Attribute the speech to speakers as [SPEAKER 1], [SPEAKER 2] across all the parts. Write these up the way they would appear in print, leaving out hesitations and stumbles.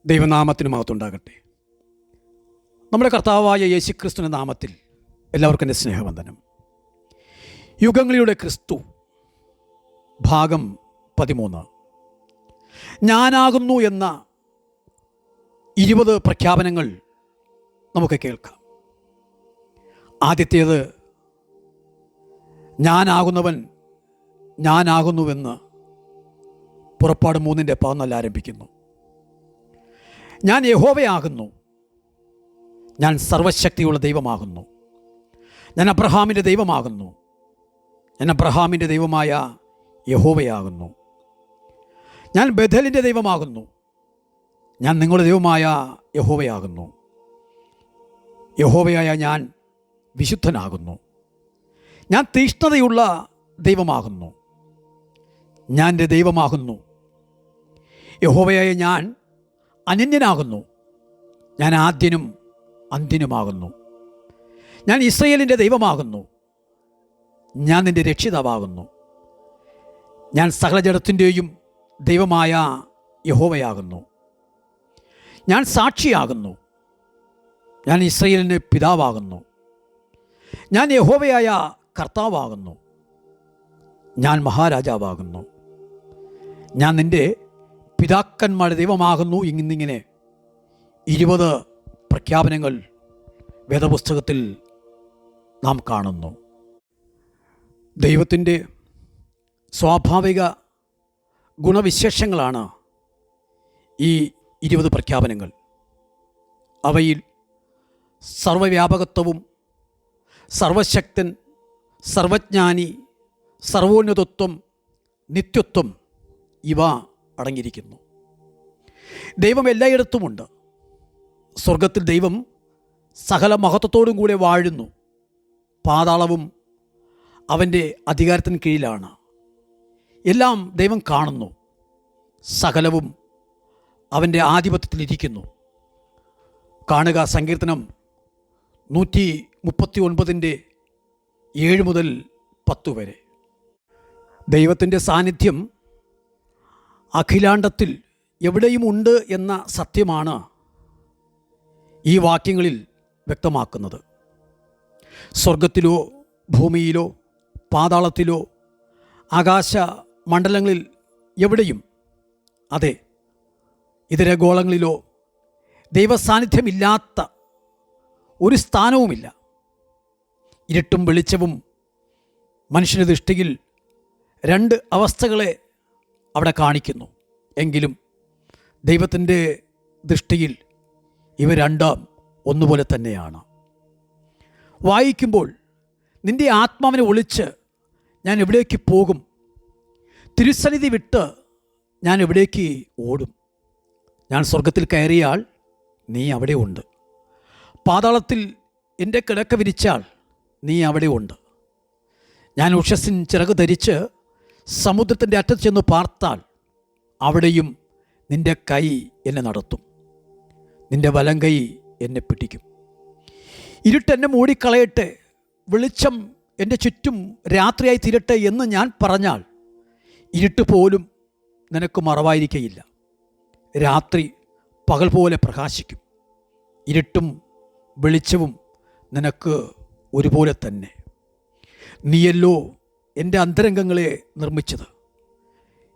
[SPEAKER 1] ദൈവനാമത്തിന് മഹത്വമുണ്ടാകട്ടെ. നമ്മുടെ കർത്താവായ യേശുക്രിസ്തുവിൻ്റെ നാമത്തിൽ എല്ലാവർക്കും എൻ്റെ സ്നേഹവന്ദനം. യുഗങ്ങളിലൂടെ ക്രിസ്തു ഭാഗം 13. ഞാനാകുന്നു എന്ന 20 പ്രഖ്യാപനങ്ങൾ നമുക്ക് കേൾക്കാം. ആദ്യത്തേത്, ഞാനാകുന്നവൻ ഞാനാകുന്നുവെന്ന് പുറപ്പാട് 3:14 ആരംഭിക്കുന്നു. ഞാൻ യഹോവയാകുന്നു, ഞാൻ സർവശക്തിയുള്ള ദൈവമാകുന്നു, ഞാൻ അബ്രഹാമിൻ്റെ ദൈവമാകുന്നു, ഞാൻ അബ്രഹാമിൻ്റെ ദൈവമായ യഹോവയാകുന്നു, ഞാൻ ബേഥേലിൻ്റെ ദൈവമാകുന്നു, ഞാൻ നിങ്ങളുടെ ദൈവമായ യഹോവയാകുന്നു, യഹോവയായ ഞാൻ വിശുദ്ധനാകുന്നു, ഞാൻ തീഷ്ണതയുള്ള ദൈവമാകുന്നു, ഞാൻ എൻ്റെ ദൈവമാകുന്നു, യഹോവയായ ഞാൻ അനന്യനാകുന്നു, ഞാൻ ആദ്യനും അന്ത്യനുമാകുന്നു, ഞാൻ ഇസ്രയേലിൻ്റെ ദൈവമാകുന്നു, ഞാൻ നിൻ്റെ രക്ഷിതാവാകുന്നു, ഞാൻ സകല ജഡത്തിൻ്റെയും ദൈവമായ യഹോവയാകുന്നു, ഞാൻ സാക്ഷിയാകുന്നു, ഞാൻ ഇസ്രയേലിന് പിതാവാകുന്നു, ഞാൻ യഹോവയായ കർത്താവാകുന്നു, ഞാൻ മഹാരാജാവാകുന്നു, ഞാൻ നിൻ്റെ പിതാക്കന്മാരുടെ ദൈവമാകുന്നു. എന്നിങ്ങനെ 20 പ്രഖ്യാപനങ്ങൾ വേദപുസ്തകത്തിൽ നാം കാണുന്നു. ദൈവത്തിൻ്റെ സ്വാഭാവിക ഗുണവിശേഷങ്ങളാണ് ഈ 20 പ്രഖ്യാപനങ്ങൾ. അവയിൽ സർവവ്യാപകത്വവും, സർവശക്തൻ, സർവജ്ഞാനി, സർവോന്നതത്വം, നിത്യത്വം ഇവ അടങ്ങിയിരിക്കുന്നു. ദൈവം എല്ലായിടത്തുമുണ്ട്. സ്വർഗത്തിൽ ദൈവം സകല മഹത്വത്തോടും കൂടെ വാഴുന്നു. പാതാളവും അവൻ്റെ അധികാരത്തിന് കീഴിലാണ്. എല്ലാം ദൈവം കാണുന്നു. സകലവും അവൻ്റെ ആധിപത്യത്തിലിരിക്കുന്നു. കാണുക സങ്കീർത്തനം 139:7 മുതൽ 10 വരെ. ദൈവത്തിൻ്റെ സാന്നിധ്യം അഖിലാണ്ടത്തിൽ എവിടെയും ഉണ്ട് എന്ന സത്യമാണ് ഈ വാക്യങ്ങളിൽ വ്യക്തമാക്കുന്നത്. സ്വർഗത്തിലോ ഭൂമിയിലോ പാതാളത്തിലോ ആകാശ മണ്ഡലങ്ങളിൽ എവിടെയും, അതെ ഇതര ഗോളങ്ങളിലോ ദൈവസാന്നിധ്യമില്ലാത്ത ഒരു സ്ഥാനവുമില്ല. ഇരുട്ടും വെളിച്ചവും മനുഷ്യൻ്റെ ദൃഷ്ടിയിൽ 2 അവസ്ഥകളെ അവിടെ കാണിക്കുന്നു. എങ്കിലും ദൈവത്തിൻ്റെ ദൃഷ്ടിയിൽ ഇവ രണ്ടും ഒന്നുപോലെ തന്നെയാണ്. വായിക്കുമ്പോൾ നിൻ്റെ ആത്മാവിനെ ഒളിച്ച് ഞാൻ എവിടേക്ക് പോകും? തിരുസന്നിധി വിട്ട് ഞാൻ എവിടേക്ക് ഓടും? ഞാൻ സ്വർഗത്തിൽ കയറിയാൽ നീ അവിടെ ഉണ്ട്. പാതാളത്തിൽ എൻ്റെ കിടക്ക വിരിച്ചാൽ നീ അവിടെ ഉണ്ട്. ഞാൻ ഉഷസ്സിൻ ചിറക് ധരിച്ച് സമുദ്രത്തിൻ്റെ അറ്റത്ത് ചെന്ന് പാർത്താൽ അവിടെയും നിൻ്റെ കൈ എന്നെ നടത്തും, നിൻ്റെ വലം കൈ എന്നെ പിടിക്കും. ഇരുട്ടെന്നെ മൂടിക്കളയട്ടെ, വെളിച്ചം എൻ്റെ ചുറ്റും രാത്രിയായി തീരട്ടെ എന്ന് ഞാൻ പറഞ്ഞാൽ ഇരുട്ട് പോലും നിനക്ക് മറവായിരിക്കയില്ല. രാത്രി പകൽ പോലെ പ്രകാശിക്കും. ഇരുട്ടും വെളിച്ചവും നിനക്ക് ഒരുപോലെ തന്നെ. നീയല്ലോ എൻ്റെ അന്തരംഗങ്ങളെ നിർമ്മിച്ചത്.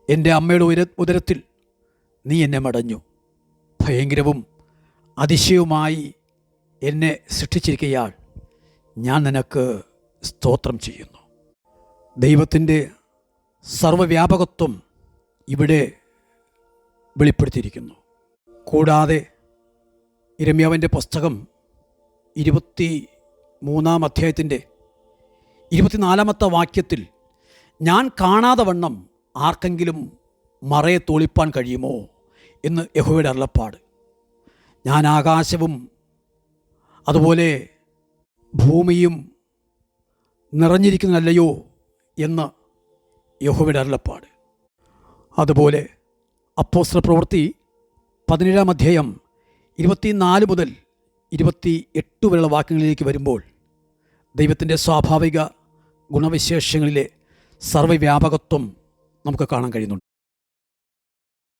[SPEAKER 1] എൻ്റെ അമ്മയുടെ ഉദരത്തിൽ നീ എന്നെ മടഞ്ഞു. ഭയങ്കരവും അതിശയവുമായി എന്നെ സൃഷ്ടിച്ചിരിക്കയാൽ ഞാൻ നിനക്ക് സ്തോത്രം ചെയ്യുന്നു. ദൈവത്തിൻ്റെ സർവവ്യാപകത്വം ഇവിടെ വെളിപ്പെടുത്തിയിരിക്കുന്നു. കൂടാതെ യിരെമ്യാവിൻ്റെ പുസ്തകം 23-ാം അധ്യായത്തിൻ്റെ 24-ാമത്തെ വാക്യത്തിൽ, ഞാൻ കാണാതെ വണ്ണം ആർക്കെങ്കിലും മറയെ തോളിപ്പാൻ കഴിയുമോ എന്ന് യഹോവയുടെ അരുളപ്പാട്. ഞാൻ ആകാശവും അതുപോലെ ഭൂമിയും നിറഞ്ഞിരിക്കുന്നതല്ലയോ എന്ന് യഹോവയുടെ അരുളപ്പാട്. അതുപോലെ അപ്പോസ്തല പ്രവൃത്തി 17-ാം അധ്യായം 24 മുതൽ 28 വരെയുള്ള വാക്യങ്ങളിലേക്ക് വരുമ്പോൾ ദൈവത്തിൻ്റെ സ്വാഭാവിക ഗുണവിശേഷങ്ങളിലെ സർവ്വവ്യാപകത്വം നമുക്ക് കാണാൻ കഴിയുന്നുണ്ട്.